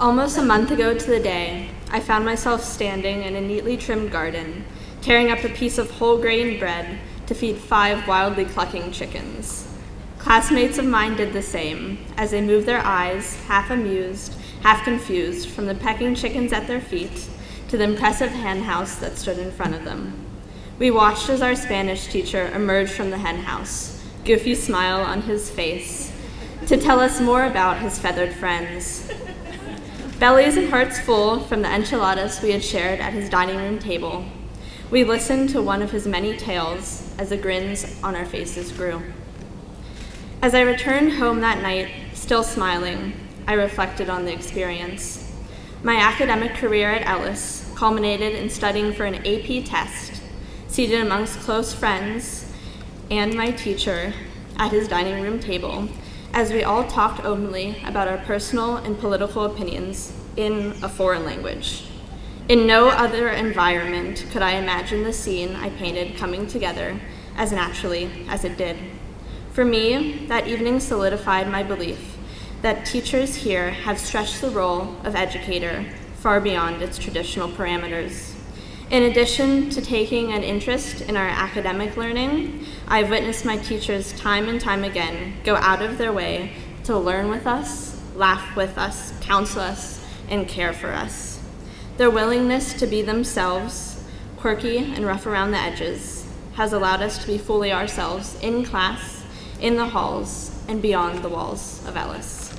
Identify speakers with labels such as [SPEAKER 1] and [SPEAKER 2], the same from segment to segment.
[SPEAKER 1] Almost a month ago to the day, I found myself standing in a neatly trimmed garden, tearing up a piece of whole grain bread to feed 5 wildly clucking chickens. Classmates of mine did the same, as they moved their eyes, half amused, half confused, from the pecking chickens at their feet to the impressive henhouse that stood in front of them. We watched as our Spanish teacher emerged from the henhouse, goofy smile on his face, to tell us more about his feathered friends. Bellies and hearts full from the enchiladas we had shared at his dining room table, we listened to one of his many tales as the grins on our faces grew. As I returned home that night, still smiling, I reflected on the experience. My academic career at Ellis culminated in studying for an AP test, seated amongst close friends and my teacher at his dining room table, as we all talked openly about our personal and political opinions in a foreign language. In no other environment could I imagine the scene I painted coming together as naturally as it did. For me, that evening solidified my belief that teachers here have stretched the role of educator far beyond its traditional parameters. In addition to taking an interest in our academic learning, I've witnessed my teachers time and time again go out of their way to learn with us, laugh with us, counsel us, and care for us. Their willingness to be themselves, quirky and rough around the edges, has allowed us to be fully ourselves in class, in the halls, and beyond the walls of Ellis.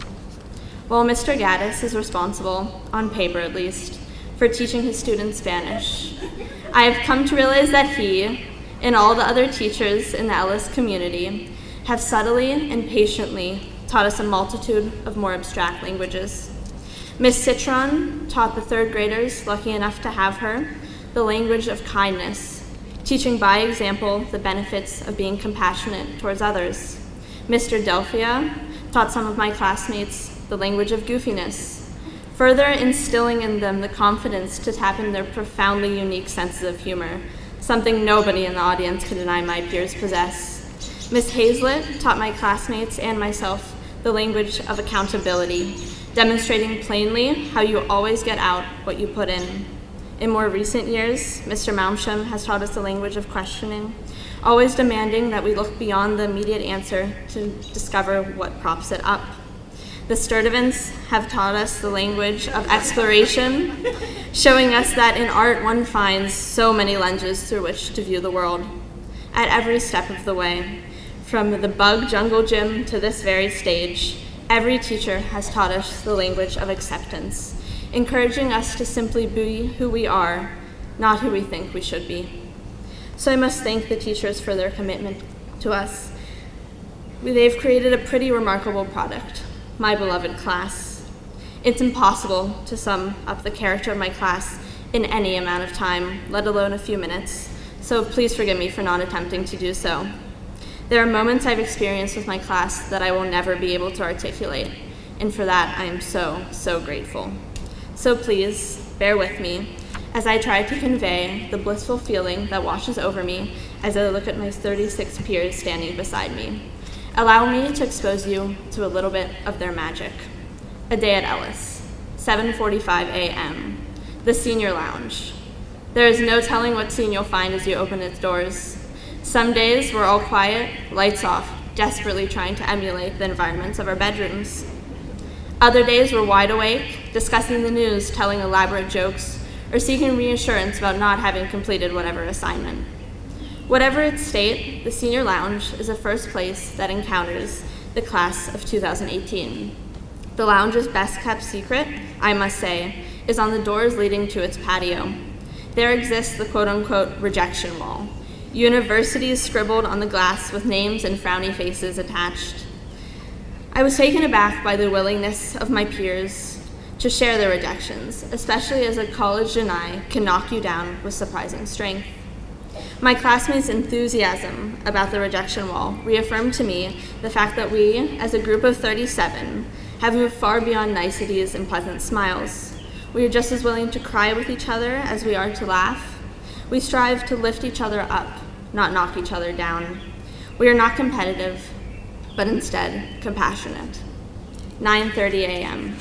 [SPEAKER 1] While Mr. Gaddis is responsible, on paper at least, for teaching his students Spanish, I have come to realize that he, and all the other teachers in the Ellis community, have subtly and patiently taught us a multitude of more abstract languages. Miss Citron taught the 3rd graders, lucky enough to have her, the language of kindness, teaching by example the benefits of being compassionate towards others. Mr. Delphia taught some of my classmates the language of goofiness, further instilling in them the confidence to tap into their profoundly unique senses of humor, something nobody in the audience could deny my peers possess. Miss Hazlett taught my classmates and myself the language of accountability, demonstrating plainly how you always get out what you put in. In more recent years, Mr. Malmsham has taught us the language of questioning, always demanding that we look beyond the immediate answer to discover what props it up. The Sturdivants have taught us the language of exploration, showing us that in art one finds so many lenses through which to view the world. At every step of the way, from the bug jungle gym to this very stage, every teacher has taught us the language of acceptance, encouraging us to simply be who we are, not who we think we should be. So I must thank the teachers for their commitment to us. They've created a pretty remarkable product, my beloved class. It's impossible to sum up the character of my class in any amount of time, let alone a few minutes, so please forgive me for not attempting to do so. There are moments I've experienced with my class that I will never be able to articulate, and for that I am so, so grateful. So please, bear with me as I try to convey the blissful feeling that washes over me as I look at my 36 peers standing beside me. Allow me to expose you to a little bit of their magic. A day at Ellis, 7:45 a.m., the senior lounge. There is no telling what scene you'll find as you open its doors. Some days we're all quiet, lights off, desperately trying to emulate the environments of our bedrooms. Other days we're wide awake, discussing the news, telling elaborate jokes, or seeking reassurance about not having completed whatever assignment. Whatever its state, the senior lounge is the first place that encounters the class of 2018. The lounge's best kept secret, I must say, is on the doors leading to its patio. There exists the quote-unquote rejection wall, universities scribbled on the glass with names and frowny faces attached. I was taken aback by the willingness of my peers to share their rejections, especially as a college deny can knock you down with surprising strength. My classmates' enthusiasm about the rejection wall reaffirmed to me the fact that we, as a group of 37, have moved far beyond niceties and pleasant smiles. We are just as willing to cry with each other as we are to laugh. We strive to lift each other up, not knock each other down. We are not competitive, but instead compassionate. 9:30 a.m.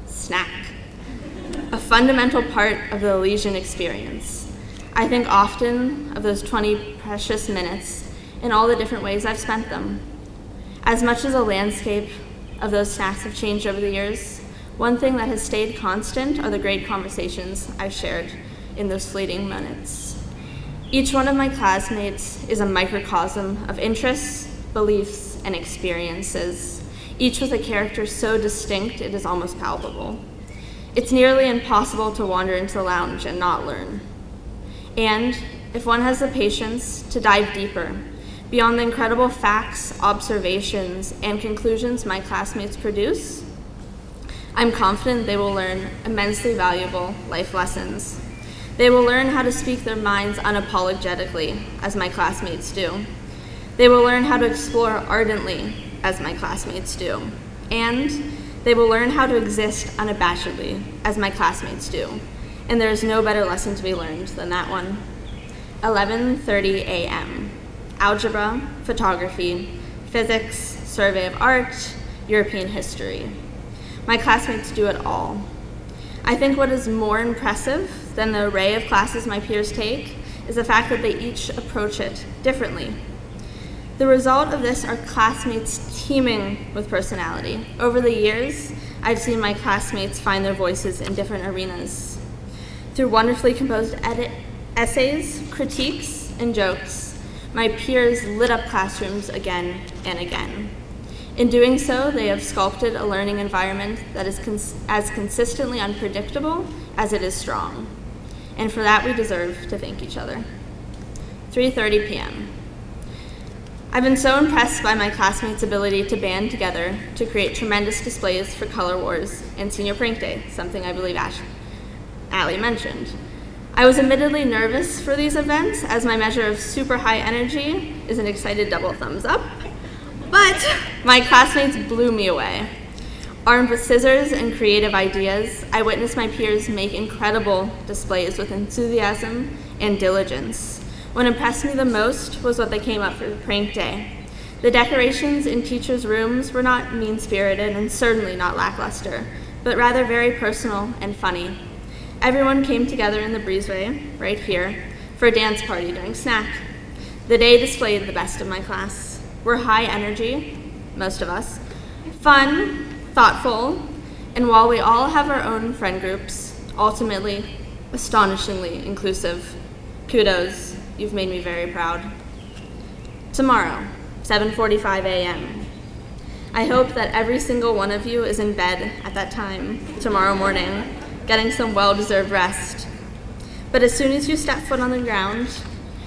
[SPEAKER 1] Snack. a fundamental part of the Elysian experience. I think often of those 20 precious minutes and all the different ways I've spent them. As much as the landscape of those snacks have changed over the years, one thing that has stayed constant are the great conversations I've shared in those fleeting minutes. Each one of my classmates is a microcosm of interests, beliefs, and experiences, each with a character so distinct it is almost palpable. It's nearly impossible to wander into the lounge and not learn. And if one has the patience to dive deeper, beyond the incredible facts, observations, and conclusions my classmates produce, I'm confident they will learn immensely valuable life lessons. They will learn how to speak their minds unapologetically, as my classmates do. They will learn how to explore ardently, as my classmates do. And they will learn how to exist unabashedly, as my classmates do. And there is no better lesson to be learned than that one. 11:30 a.m. Algebra, photography, physics, survey of art, European history. My classmates do it all. I think what is more impressive than the array of classes my peers take is the fact that they each approach it differently. The result of this are classmates teeming with personality. Over the years, I've seen my classmates find their voices in different arenas. Through wonderfully composed essays, critiques, and jokes, my peers lit up classrooms again and again. In doing so, they have sculpted a learning environment that is as consistently unpredictable as it is strong. And for that, we deserve to thank each other. 3:30 p.m. I've been so impressed by my classmates' ability to band together to create tremendous displays for Color Wars and Senior Prank Day, something I believe Allie mentioned. I was admittedly nervous for these events, as my measure of super high energy is an excited double thumbs up. But my classmates blew me away. Armed with scissors and creative ideas, I witnessed my peers make incredible displays with enthusiasm and diligence. What impressed me the most was what they came up for prank day. The decorations in teachers' rooms were not mean-spirited and certainly not lackluster, but rather very personal and funny. Everyone came together in the breezeway, right here, for a dance party during snack. The day displayed the best of my class. We're high energy, most of us, fun, thoughtful, and while we all have our own friend groups, ultimately, astonishingly inclusive. Kudos, you've made me very proud. Tomorrow, 7:45 a.m. I hope that every single one of you is in bed at that time tomorrow morning, getting some well-deserved rest. But as soon as you step foot on the ground,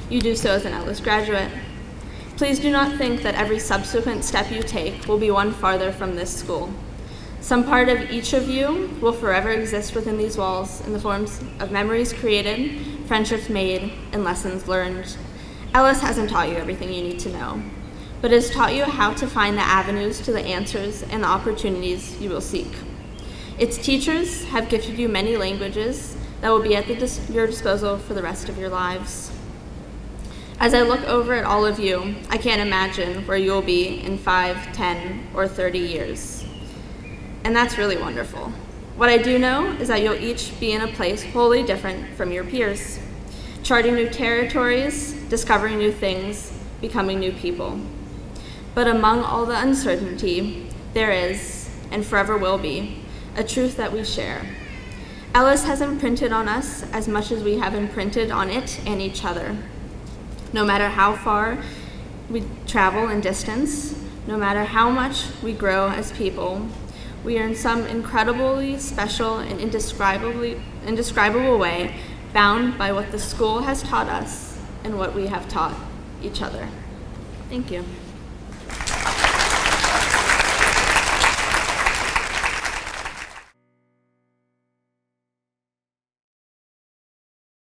[SPEAKER 1] you do so as an Ellis graduate. Please do not think that every subsequent step you take will be one farther from this school. Some part of each of you will forever exist within these walls in the forms of memories created, friendships made, and lessons learned. Ellis hasn't taught you everything you need to know, but has taught you how to find the avenues to the answers and the opportunities you will seek. Its teachers have gifted you many languages that will be at your disposal for the rest of your lives. As I look over at all of you, I can't imagine where you will be in 5, 10, or 30 years. And that's really wonderful. What I do know is that you'll each be in a place wholly different from your peers, charting new territories, discovering new things, becoming new people. But among all the uncertainty, there is, and forever will be, a truth that we share. Ellis has imprinted on us as much as we have imprinted on it and each other. No matter how far we travel in distance, no matter how much we grow as people, we are in some incredibly special and indescribable way bound by what the school has taught us and what we have taught each other. Thank you.